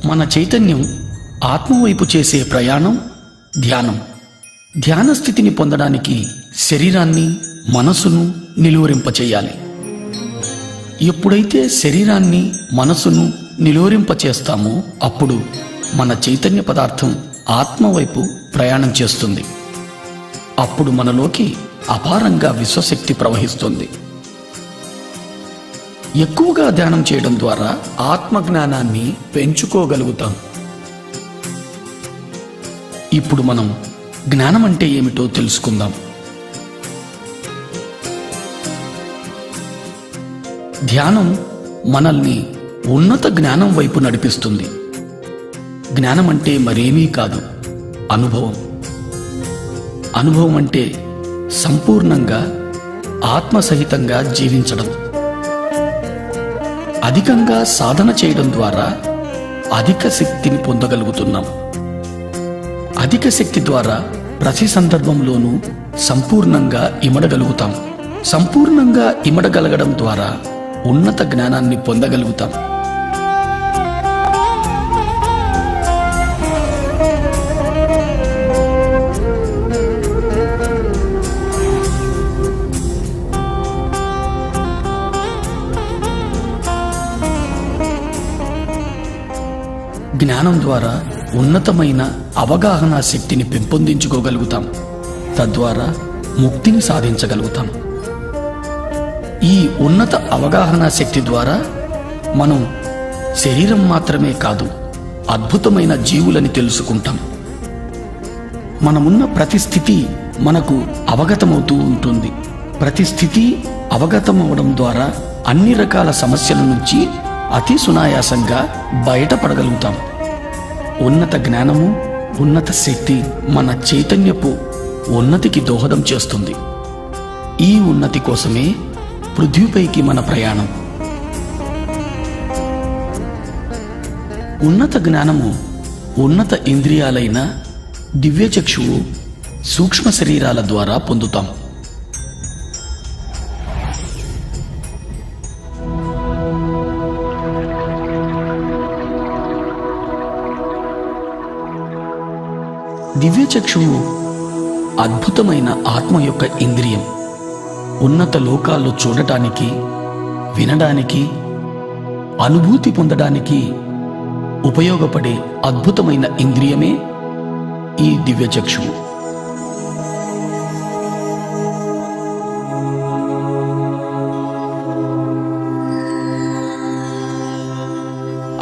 మన చైతన్యం ఆత్మవైపు చేసే ప్రయాణం ధ్యానం. ధ్యాన స్థితిని పొందడానికి శరీరాన్ని మనసును నిలువరింపచేయాలి. ఎప్పుడైతే శరీరాన్ని మనసును నిలువరింపచేస్తామో అప్పుడు మన చైతన్య పదార్థం ఆత్మవైపు ప్రయాణం చేస్తుంది. అప్పుడు మనలోకి అపారంగా విశ్వశక్తి ప్రవహిస్తుంది. ఎక్కువగా ధ్యానం చేయడం ద్వారా ఆత్మజ్ఞానాన్ని పెంచుకోగలుగుతాం. ఇప్పుడు మనం జ్ఞానం అంటే ఏమిటో తెలుసుకుందాం. ధ్యానం మనల్ని ఉన్నత జ్ఞానం వైపు నడిపిస్తుంది. జ్ఞానం అంటే మరేమీ కాదు, అనుభవం. అనుభవం అంటే సంపూర్ణంగా ఆత్మసహితంగా జీవించడం. అధికంగా సాధన చేయడం ద్వారా అధిక శక్తిని పొందగలుగుతున్నాం. అధిక శక్తి ద్వారా ప్రతి సందర్భంలోనూ సంపూర్ణంగా ఇమడగలుగుతాం. సంపూర్ణంగా ఇమడగలగడం ద్వారా ఉన్నత జ్ఞానాన్ని పొందగలుగుతాం. జ్ఞానం ద్వారా ఉన్నతమైన అవగాహన శక్తిని పెంపొందించుకోగలుగుతాం. తద్వారా ముక్తిని సాధించగలుగుతాం. ఈ ఉన్నత అవగాహన శక్తి ద్వారా మనం శరీరం మాత్రమే కాదు, అద్భుతమైన జీవులని తెలుసుకుంటాం. మనమున్న ప్రతి స్థితి మనకు అవగతమవుతూ ఉంటుంది. ప్రతి స్థితి అవగతమవడం ద్వారా అన్ని రకాల సమస్యల నుంచి అతి సునాయాసంగా బయటపడగలుగుతాం. ఉన్నత జ్ఞానము, ఉన్నత శక్తి మన చైతన్యపు ఉన్నతికి దోహదం చేస్తుంది. ఈ ఉన్నతి కోసమే పృథ్వీపైకి మన ప్రయాణం. ఉన్నత జ్ఞానము ఉన్నత ఇంద్రియాలైన దివ్యచక్షువు, సూక్ష్మ శరీరాల ద్వారా పొందుతాం. దివ్యచక్షువు అద్భుతమైన ఆత్మ యొక్క ఇంద్రియం. ఉన్నత లోకాల్లో చూడటానికి, వినడానికి, అనుభూతి పొందడానికి ఉపయోగపడే అద్భుతమైన ఇంద్రియమే ఈ దివ్యచక్షువు.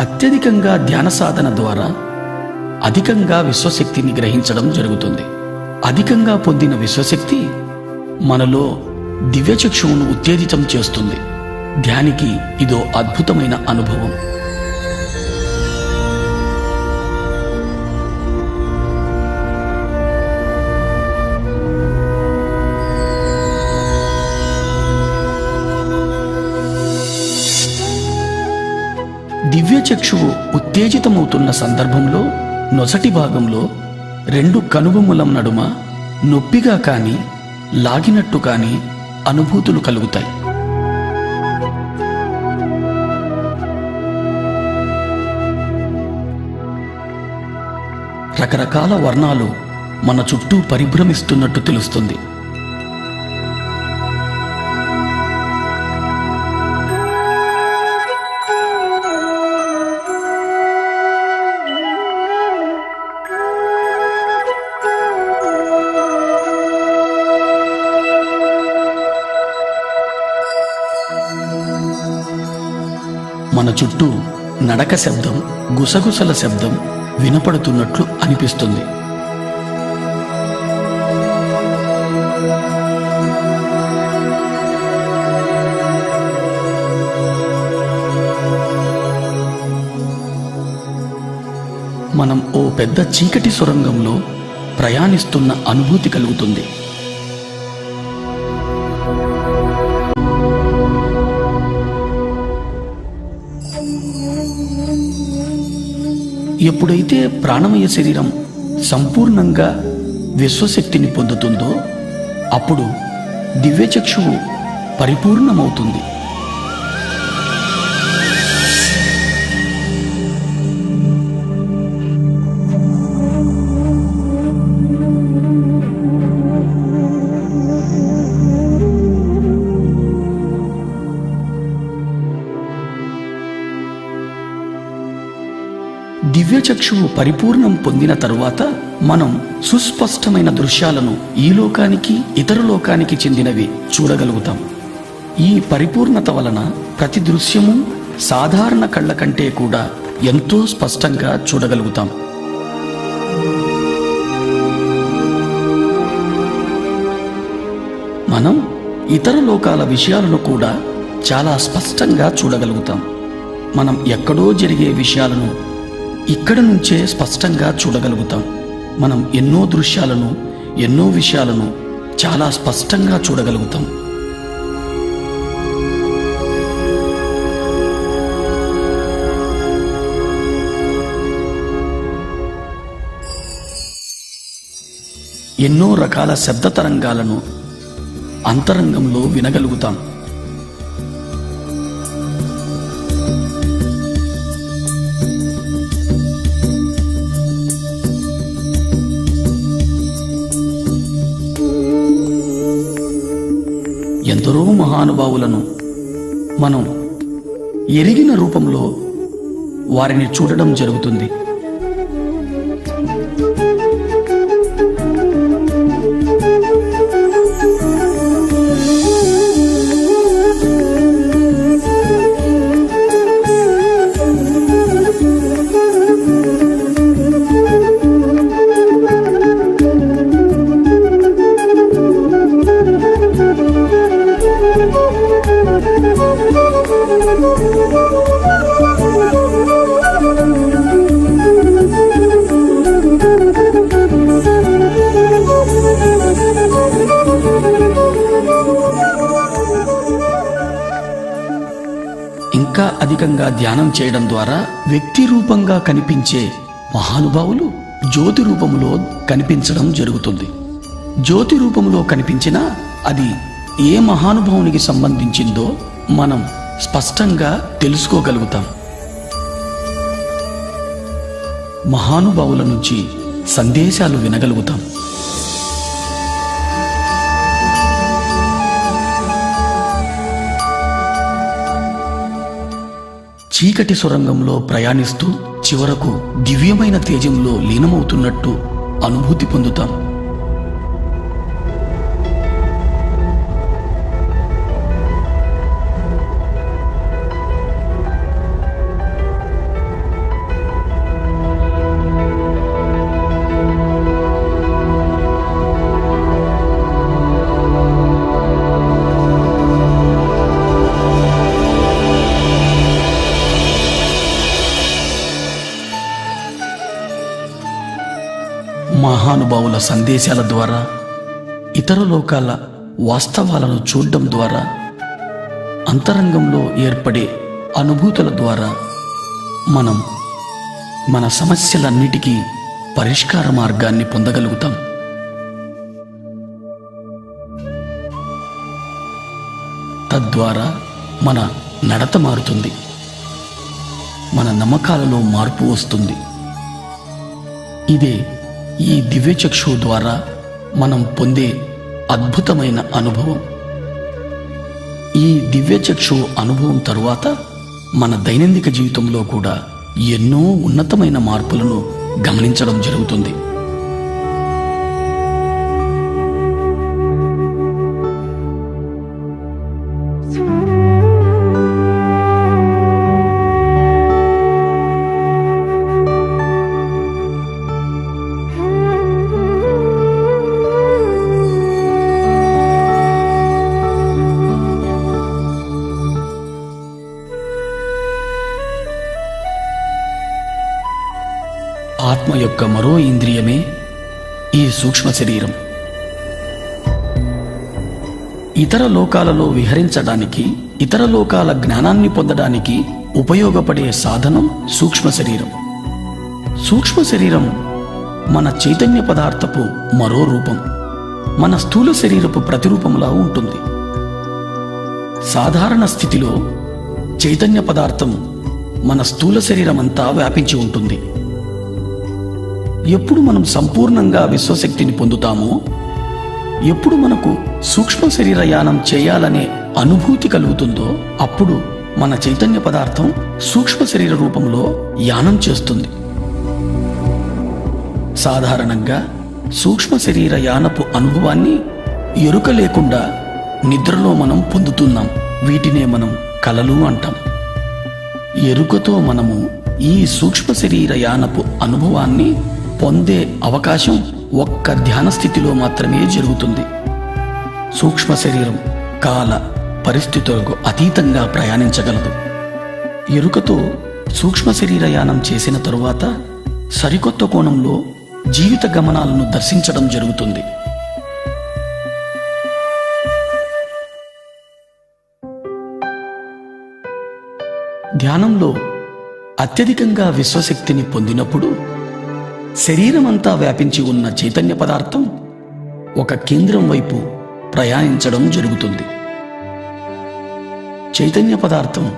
అత్యధికంగా ధ్యాన సాధన ద్వారా అధికంగా విశ్వశక్తిని గ్రహించడం జరుగుతుంది. అధికంగా పొందిన విశ్వశక్తి మనలో దివ్యచక్షువును ఉత్తేజితం చేస్తుంది. ధ్యానికి ఇదో అద్భుతమైన అనుభవం. దివ్యచక్షువు ఉత్తేజితమవుతున్న సందర్భంలో నొసటి భాగంలో రెండు కనుబొమ్మల నడుమ నొప్పిగా కానీ లాగినట్టు కానీ అనుభూతులు కలుగుతాయి. రకరకాల వర్ణాలు మన చుట్టూ పరిభ్రమిస్తున్నట్టు తెలుస్తుంది. మన చుట్టూ నడక శబ్దం, గుసగుసల శబ్దం వినపడుతున్నట్లు అనిపిస్తుంది. మనం ఓ పెద్ద చీకటి సొరంగంలో ప్రయాణిస్తున్న అనుభూతి కలుగుతుంది. ఎప్పుడైతే ప్రాణమయ శరీరం సంపూర్ణంగా విశ్వశక్తిని పొందుతుందో అప్పుడు దివ్యచక్షువు పరిపూర్ణమవుతుంది. దివ్యచక్షువు పరిపూర్ణం పొందిన తరువాత మనం సుస్పష్టమైన దృశ్యాలను ఈ లోకానికి ఇతర లోకానికి చెందినవి చూడగలుగుతాం. ఈ పరిపూర్ణత వలన ప్రతి దృశ్యము సాధారణ కళ్ళ కంటే కూడా ఎంతో స్పష్టంగా చూడగలుగుతాం. మనం ఇతర లోకాల విషయాలను కూడా చాలా స్పష్టంగా చూడగలుగుతాం. మనం ఎక్కడో జరిగే విషయాలను ఇక్కడ నుంచే స్పష్టంగా చూడగలుగుతాం. మనం ఎన్నో దృశ్యాలను, ఎన్నో విషయాలను చాలా స్పష్టంగా చూడగలుగుతాం. ఎన్నో రకాల శబ్ద తరంగాలను అంతరంగంలో వినగలుగుతాం. ఎందరో మహానుభావులను మనం ఎరిగిన రూపంలో వారిని చూడడం జరుగుతుంది. ఇంకా అధికంగా ధ్యానం చేయడం ద్వారా వ్యక్తి రూపంగా కనిపించే మహానుభావులు జ్యోతి రూపంలో కనిపించడం జరుగుతుంది. జ్యోతి రూపంలో కనిపించినా అది ఏ మహానుభావునికి సంబంధించిందో మనం స్పష్టంగా తెలుసుకోగలుగుతాం. మహానుభావుల నుంచి సందేశాలు వినగలుగుతాం. చీకటి సొరంగంలో ప్రయాణిస్తూ చివరకు దివ్యమైన తేజంలో లీనమవుతున్నట్టు అనుభూతి పొందుతాం. మహానుభావుల సందేశాల ద్వారా, ఇతర లోకాల వాస్తవాలను చూడడం ద్వారా, అంతరంగంలో ఏర్పడే అనుభూతుల ద్వారా మనం మన సమస్యలన్నిటికీ పరిష్కార మార్గాన్ని పొందగలుగుతాం. తద్వారా మన నడత మారుతుంది, మన నమ్మకాలలో మార్పు వస్తుంది. ఇదే ఈ దివ్యచక్షువు ద్వారా మనం పొందే అద్భుతమైన అనుభవం. ఈ దివ్యచక్షువు అనుభవం తరువాత మన దైనందిక జీవితంలో కూడా ఎన్నో ఉన్నతమైన మార్పులను గమనించడం జరుగుతుంది. ఆత్మ యొక్క మరో ఇంద్రియమే ఈ సూక్ష్మ శరీరం. ఇతర లోకాలలో విహరించడానికి, ఇతర లోకాల జ్ఞానాన్ని పొందడానికి ఉపయోగపడే సాధనం సూక్ష్మ శరీరం. సూక్ష్మ శరీరం మన చైతన్య పదార్థపు మరో రూపం, మన స్థూల శరీరపు ప్రతిరూపంలా ఉంటుంది. సాధారణ స్థితిలో చైతన్య పదార్థం మన స్థూల శరీరమంతా వ్యాపించి ఉంటుంది. ఎప్పుడు మనం సంపూర్ణంగా విశ్వశక్తిని పొందుతామో, ఎప్పుడు మనకు సూక్ష్మ శరీర యానం చేయాలనే అనుభూతి కలుగుతుందో, అప్పుడు మన చైతన్య పదార్థం సూక్ష్మ శరీర రూపంలో యానం చేస్తుంది. సాధారణంగా సూక్ష్మ శరీర యానపు అనుభవాన్ని ఎరుక లేకుండా నిద్రలో మనం పొందుతున్నాం. వీటినే మనం కలలు అంటాం. ఎరుకతో మనము ఈ సూక్ష్మ శరీర యానపు అనుభవాన్ని పొందే అవకాశం ఒక్క ధ్యాన స్థితిలో మాత్రమే జరుగుతుంది. సూక్ష్మ శరీరం కాల పరిస్థితులకు అతీతంగా ప్రయాణించగలదు. ఎరుకతో సూక్ష్మ శరీర యానం చేసిన తరువాత సరికొత్త కోణంలో జీవిత గమనాలను దర్శించడం జరుగుతుంది. ధ్యానంలో అత్యధికంగా విశ్వశక్తిని పొందినప్పుడు శరీరమంతా వ్యాపించి ఉన్న చైతన్య పదార్థం ఒక కేంద్రం వైపు ప్రయాణించడం జరుగుతుంది. చైతన్య పదార్థం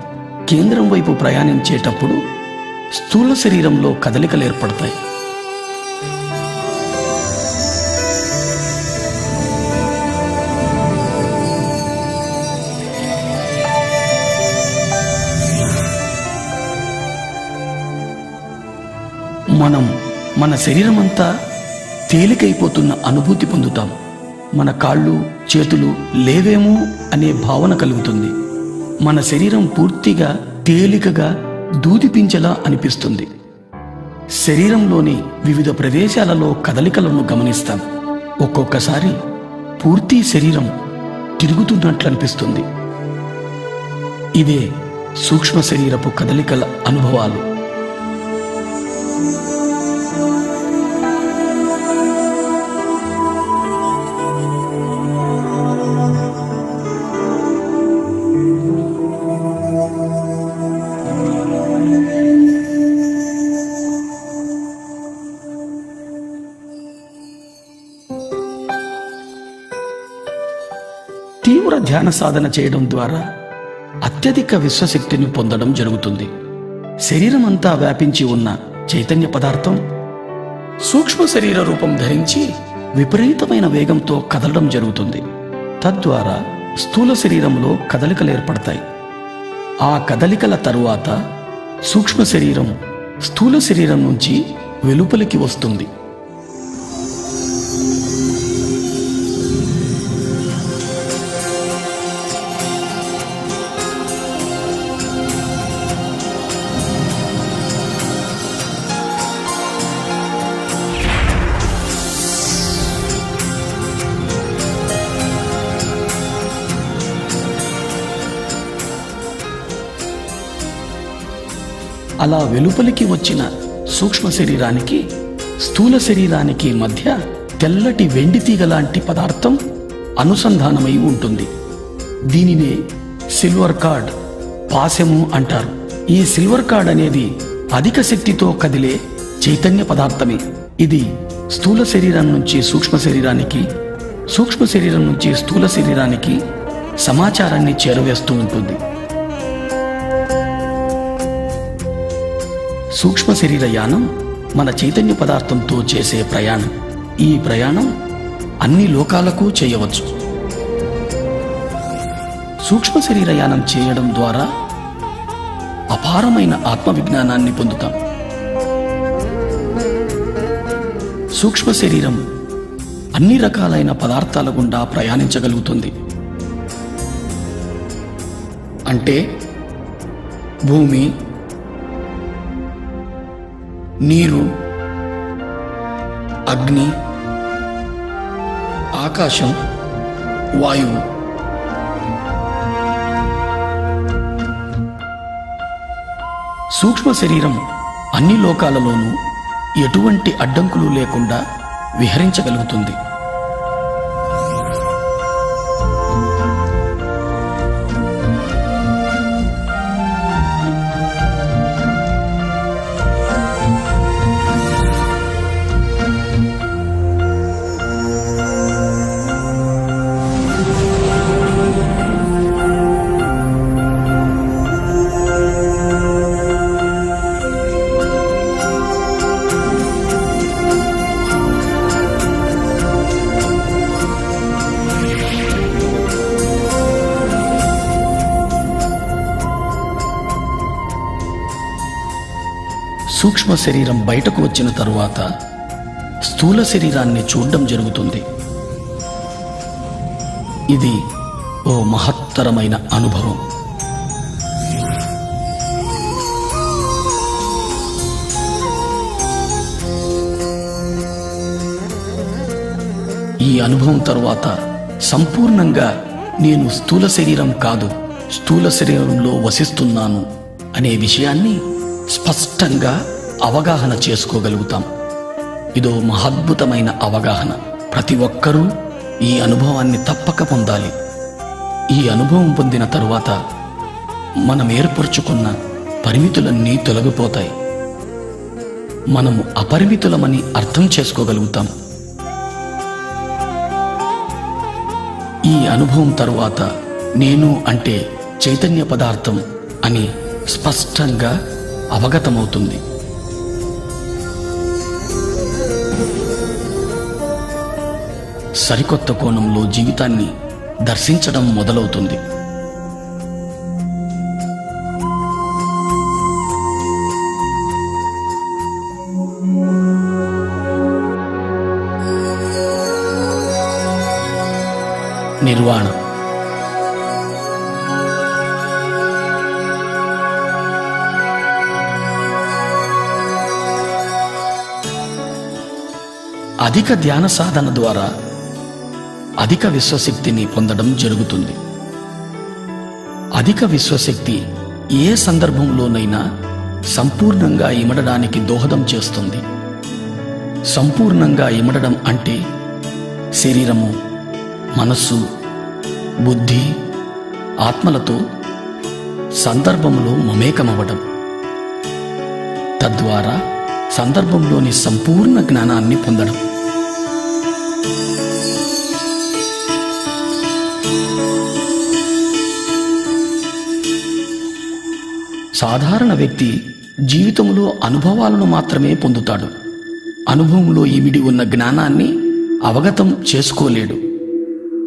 కేంద్రం వైపు ప్రయాణించేటప్పుడు స్థూల శరీరంలో కదలికలు ఏర్పడతాయి. మనం మన శరీరమంతా తేలికైపోతున్న అనుభూతి పొందుతాం. మన కాళ్ళు చేతులు లేవేమో అనే భావన కలుగుతుంది. మన శరీరం పూర్తిగా తేలికగా దూదిపించేలా అనిపిస్తుంది. శరీరంలోని వివిధ ప్రదేశాలలో కదలికలను గమనిస్తాం. ఒక్కొక్కసారి పూర్తి శరీరం తిరుగుతున్నట్లు అనిపిస్తుంది. ఇదే సూక్ష్మ శరీరపు కదలికల అనుభవాలు. తీవ్ర ధ్యాన సాధన చేయడం ద్వారా అత్యధిక విశ్వశక్తిని పొందడం జరుగుతుంది. శరీరమంతా వ్యాపించి ఉన్న చైతన్య పదార్థం సూక్ష్మ శరీర రూపం ధరించి విపరీతమైన వేగంతో కదలడం జరుగుతుంది. తద్వారా స్థూల శరీరంలో కదలికలు ఏర్పడతాయి. ఆ కదలికల తరువాత సూక్ష్మ శరీరం స్థూల శరీరం నుంచి వెలుపలికి వస్తుంది. అలా వెలుపలికి వచ్చిన సూక్ష్మ శరీరానికి స్థూల శరీరానికి మధ్య తెల్లటి వెండి తీగ లాంటి పదార్థం అనుసంధానమై ఉంటుంది. దీనినే సిల్వర్ కార్డ్, పాశము అంటారు. ఈ సిల్వర్ కార్డ్ అనేది అధిక శక్తితో కదిలే చైతన్య పదార్థమే. ఇది స్థూల శరీరం నుంచి సూక్ష్మ శరీరానికి, సూక్ష్మ శరీరం నుంచి స్థూల శరీరానికి సమాచారాన్ని చేరవేస్తూ ఉంటుంది. సూక్ష్మ శరీర యానం మన చైతన్య పదార్థంతో చేసే ప్రయాణం. ఈ ప్రయాణం అన్ని లోకాలకు చేయవచ్చు. సూక్ష్మ శరీర యానం చేయడం ద్వారా అపారమైన ఆత్మవిజ్ఞానాన్ని పొందుతాం. సూక్ష్మ శరీరం అన్ని రకాలైన పదార్థాల గుండా ప్రయాణించగలుగుతుంది. అంటే భూమి, నీరు, అగ్ని, ఆకాశం, వాయువు. సూక్ష్మ శరీరం అన్ని లోకాలలోనూ ఎటువంటి అడ్డంకులు లేకుండా విహరించగలుగుతుంది. సూక్ష్మ శరీరం బయటకు వచ్చిన తరువాత స్థూల శరీరాన్ని చూడడం జరుగుతుంది. ఇది ఓ మహత్తరమైన అనుభవం. ఈ అనుభవం తరువాత సంపూర్ణంగా నేను స్థూల శరీరం కాదు, స్థూల శరీరంలో వసిస్తున్నాను అనే విషయాన్ని స్పష్టంగా అవగాహన చేసుకోగలుగుతాం. ఇదో మహద్భుతమైన అవగాహన. ప్రతి ఒక్కరూ ఈ అనుభవాన్ని తప్పక పొందాలి. ఈ అనుభవం పొందిన తరువాత మనం ఏర్పరచుకున్న పరిమితులన్నీ తొలగిపోతాయి. మనము అపరిమితులమని అర్థం చేసుకోగలుగుతాం. ఈ అనుభవం తరువాత నేను అంటే చైతన్య పదార్థం అని స్పష్టంగా అవగతమవుతుంది. సరికొత్త కోణంలో జీవితాన్ని దర్శించడం మొదలవుతుంది. నిర్వాణ. అధిక ధ్యాన సాధన ద్వారా అధిక విశ్వశక్తిని పొందడం జరుగుతుంది. అధిక విశ్వశక్తి ఏ సందర్భంలోనైనా సంపూర్ణంగా ఇమడడానికి దోహదం చేస్తుంది. సంపూర్ణంగా ఇమడడం అంటే శరీరము, మనస్సు, బుద్ధి, ఆత్మలతో సందర్భంలో మమేకమవ్వడం, తద్వారా సందర్భంలోని సంపూర్ణ జ్ఞానాన్ని పొందడం. సాధారణ వ్యక్తి జీవితంలో అనుభవాలను మాత్రమే పొందుతాడు. అనుభవంలో ఇమిడి ఉన్న జ్ఞానాన్ని అవగతం చేసుకోలేడు.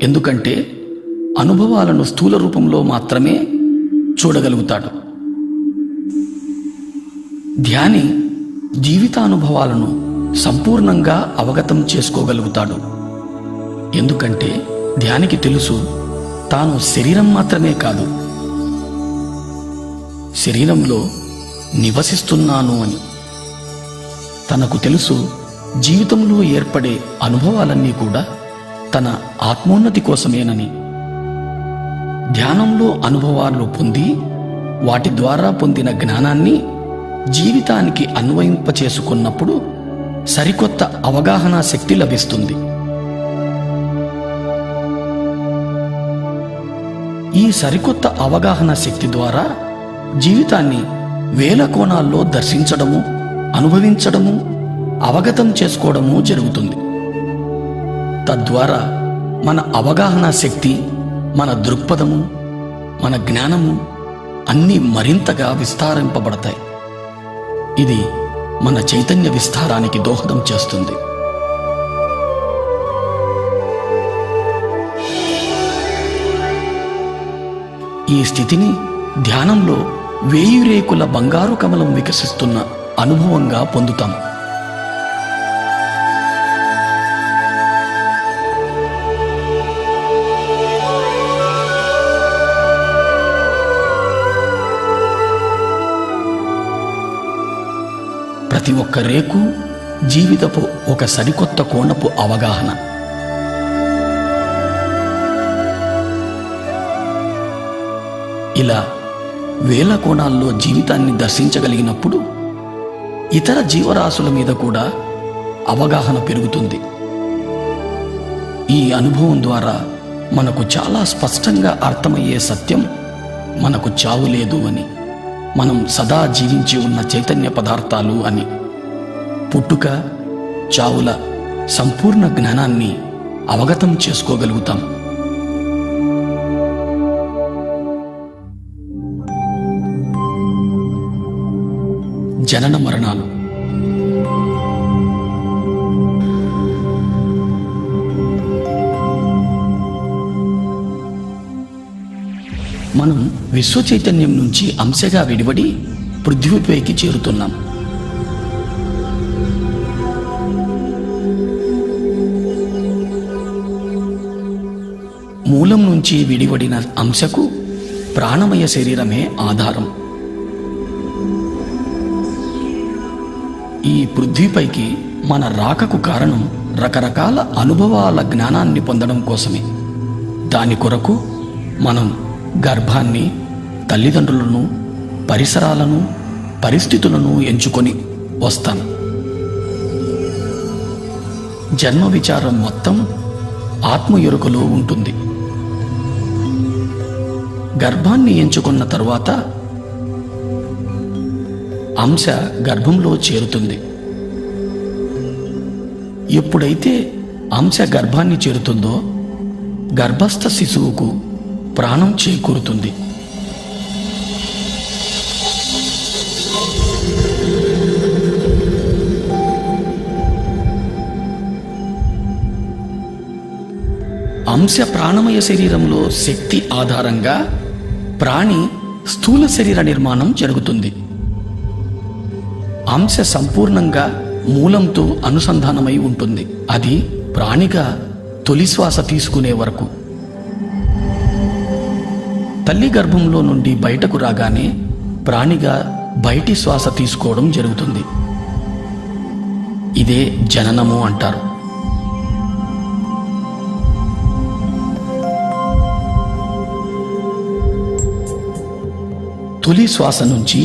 ఎందుకంటే అనుభవాలను స్థూల రూపంలో మాత్రమే చూడగలుగుతాడు. ధ్యాని జీవితానుభవాలను సంపూర్ణంగా అవగతం చేసుకోగలుగుతాడు. ఎందుకంటే ధ్యానికి తెలుసు తాను శరీరం మాత్రమే కాదు, శరీరంలో నివసిస్తున్నాను అని. తనకు తెలుసు జీవితంలో ఏర్పడే అనుభవాలన్నీ కూడా తన ఆత్మోన్నతి కోసమేనని. ధ్యానంలో అనుభవాలు పొంది వాటి ద్వారా పొందిన జ్ఞానాన్ని జీవితానికి అన్వయింపచేసుకున్నప్పుడు సరికొత్త అవగాహన శక్తి లభిస్తుంది. ఈ సరికొత్త అవగాహన శక్తి ద్వారా జీవితాన్ని వేల కోణాల్లో దర్శించడము, అనుభవించడము, అవగతం చేసుకోవడము జరుగుతుంది. తద్వారా మన అవగాహన శక్తి, మన దృక్పథము, మన జ్ఞానము అన్నీ మరింతగా విస్తారింపబడతాయి. ఇది మన చైతన్య విస్తారానికి దోహదం చేస్తుంది. ఈ స్థితిని ధ్యానంలో 1000 రేకుల బంగారు కమలం వికసిస్తున్న అనుభవంగా పొందుతాం. ప్రతి ఒక్క రేకు జీవితపు ఒక సరికొత్త కోణపు అవగాహన. ఇలా వేల కోణాల్లో జీవితాన్ని దర్శించగలిగినప్పుడు ఇతర జీవరాశుల మీద కూడా అవగాహన పెరుగుతుంది. ఈ అనుభవం ద్వారా మనకు చాలా స్పష్టంగా అర్థమయ్యే సత్యం మనకు చావు లేదు అని, మనం సదా జీవించి ఉన్న చైతన్య పదార్థాలు అని. పుట్టుక, చావుల సంపూర్ణ జ్ఞానాన్ని అవగతం చేసుకోగలుగుతాం. జనన మరణాలు. మనం విశ్వ చైతన్యం నుంచి అంశగా విడివడి పృథ్వీపైకి చేరుతున్నాం. మూలం నుంచి విడివడిన అంశకు ప్రాణమయ శరీరమే ఆధారం. ఈ పృథ్వీపైకి మన రాకకు కారణం రకరకాల అనుభవాల జ్ఞానాన్ని పొందడం కోసమే. దాని కొరకు మనం గర్భాన్ని, తల్లిదండ్రులను, పరిసరాలను, పరిస్థితులను ఎంచుకొని వస్తాం. జన్మ విచారం మొత్తం ఆత్మ ఎరుకలో ఉంటుంది. గర్భాన్ని ఎంచుకున్న తరువాత అంశ గర్భంలో చేరుతుంది. ఎప్పుడైతే అంశ గర్భాన్ని చేరుతుందో గర్భస్థ శిశువుకు ప్రాణం చేకూరుతుంది. అంశ ప్రాణమయ శరీరంలో శక్తి ఆధారంగా ప్రాణి స్థూల శరీర నిర్మాణం జరుగుతుంది. అంశ సంపూర్ణంగా మూలంతో అనుసంధానమై ఉంటుంది. అది ప్రాణిగా తొలి శ్వాస తీసుకునే వరకు. తల్లి గర్భంలో నుండి బయటకు రాగానే ప్రాణిగా బయటి శ్వాస తీసుకోవడం జరుగుతుంది. ఇదే జననము అంటారు. తొలి శ్వాస నుంచి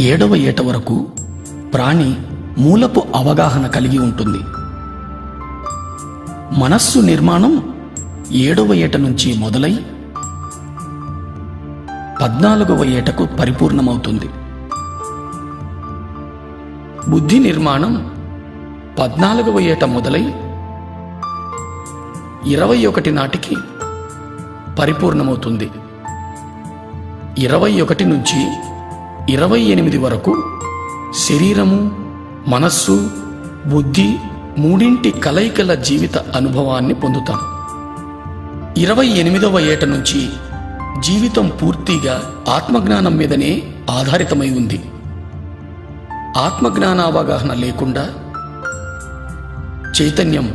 7వ ఏట వరకు ప్రాణి మూలపు అవగాహన కలిగి ఉంటుంది. మనస్సు నిర్మాణం 7వ ఏట నుంచి మొదలై 14వ ఏటకు పరిపూర్ణమవుతుంది. బుద్ధి నిర్మాణం 14వ ఏట మొదలై 21 నాటికి పరిపూర్ణమవుతుంది. 21 నుంచి 28 వరకు శరీరము, మనస్సు, బుద్ధి మూడింటి కలయికల జీవిత అనుభవాన్ని పొందుతాం. 28వ ఏట నుంచి జీవితం పూర్తిగా ఆత్మజ్ఞానం మీదనే ఆధారితమై ఉంది. ఆత్మజ్ఞానావగాహన లేకుండా చైతన్యం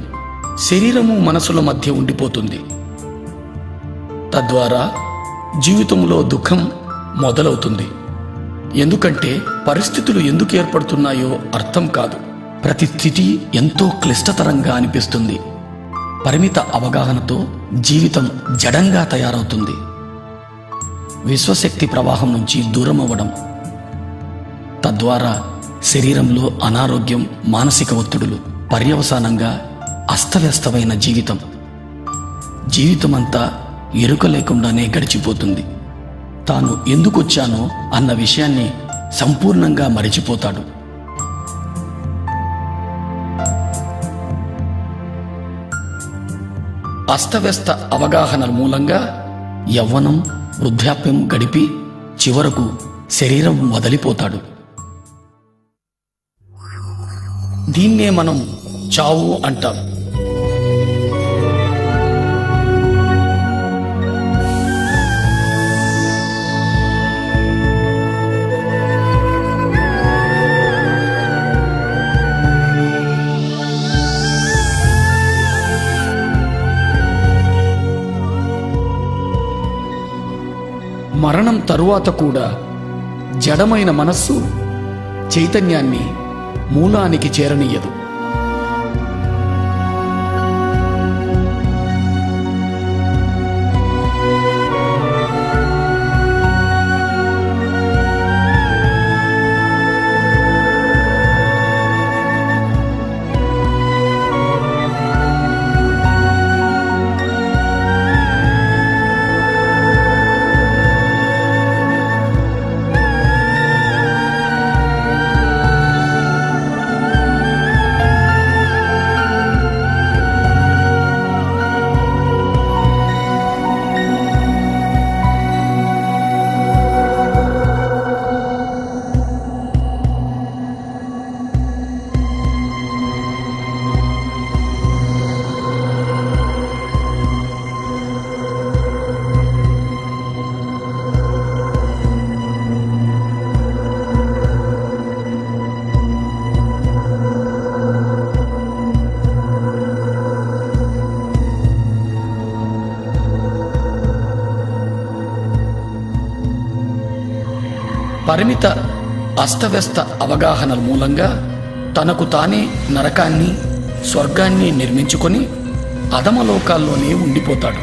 శరీరము, మనసుల మధ్య ఉండిపోతుంది. తద్వారా జీవితంలో దుఃఖం మొదలవుతుంది. ఎందుకంటే పరిస్థితులు ఎందుకు ఏర్పడుతున్నాయో అర్థం కాదు. ప్రతి స్థితి ఎంతో క్లిష్టతరంగా అనిపిస్తుంది. పరిమిత అవగాహనతో జీవితం జడంగా తయారవుతుంది. విశ్వశక్తి ప్రవాహం నుంచి దూరం అవ్వడం, తద్వారా శరీరంలో అనారోగ్యం, మానసిక ఒత్తిడులు, పర్యవసానంగా అస్తవ్యస్తమైన జీవితమంతా ఎరుక లేకుండానే గడిచిపోతుంది. తాను ఎందుకొచ్చానో అన్న విషయాన్ని సంపూర్ణంగా మరిచిపోతాడు. అస్తవ్యస్త అవగాహన మూలంగా యవ్వనం, వృద్ధాప్యం గడిపి చివరకు శరీరం వదిలిపోతాడు. దీన్నే మనం చావు అంటాం. మరణం తరువాత కూడా జడమైన మనస్సు చైతన్యాన్ని మూలానికి చేరనీయదు. పరిమిత అస్తవ్యస్త అవగాహనల మూలంగా తనకు తానే నరకాన్ని స్వర్గాన్ని నిర్మించుకొని అధమలోకాల్లోనే ఉండిపోతాడు.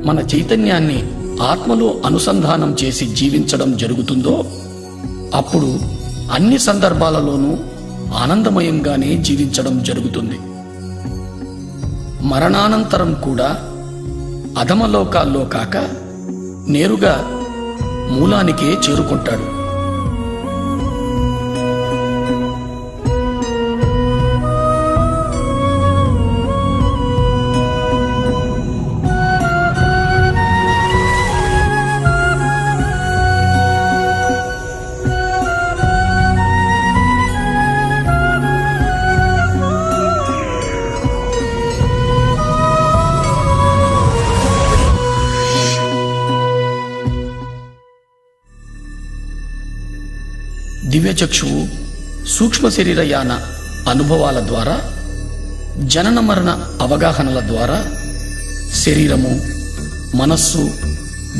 మన చైతన్యాన్ని ఆత్మలో అనుసంధానం చేసి జీవించడం జరుగుతుందో అప్పుడు అన్ని సందర్భాలలోనూ ఆనందమయంగానే జీవించడం జరుగుతుంది. మరణానంతరం కూడా అధమలోకాల్లో కాక నేరుగా మూలానికే చేరుకుంటాడు. దివ్యచక్షువు సూక్ష్మ శరీరయాన అనుభవాల ద్వారా, జనన మరణ అవగాహనల ద్వారా శరీరము, మనస్సు,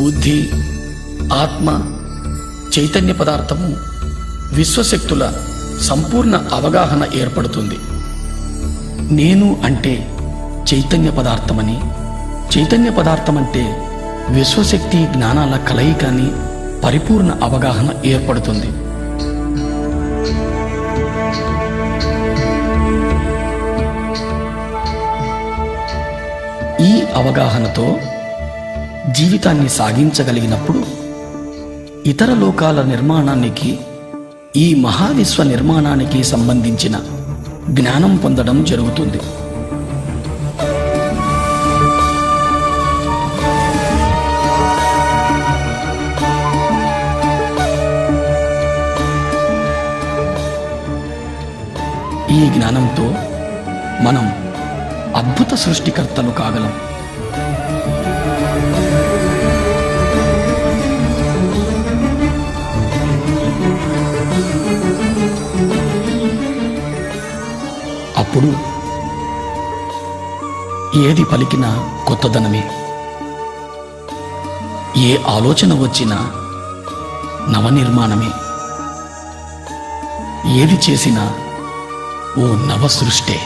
బుద్ధి, ఆత్మ, చైతన్య పదార్థము, విశ్వశక్తుల సంపూర్ణ అవగాహన ఏర్పడుతుంది. నేను అంటే చైతన్య పదార్థమని, చైతన్య పదార్థమంటే విశ్వశక్తి జ్ఞానాల కలయికని పరిపూర్ణ అవగాహన ఏర్పడుతుంది. ఈ అవగాహనతో జీవితాన్ని సాగించగలిగినప్పుడు ఇతర లోకాల నిర్మాణానికి, ఈ మహావిశ్వ నిర్మాణానికి సంబంధించిన జ్ఞానం పొందడం జరుగుతుంది. ఈ జ్ఞానంతో మనం అద్భుత సృష్టికర్తలు కాగలం. అప్పుడు ఏది పలికినా కొత్తదనమే, ఏ ఆలోచన వచ్చినా నవనిర్మాణమే, ఏది చేసినా ఓ నవ సృష్టే.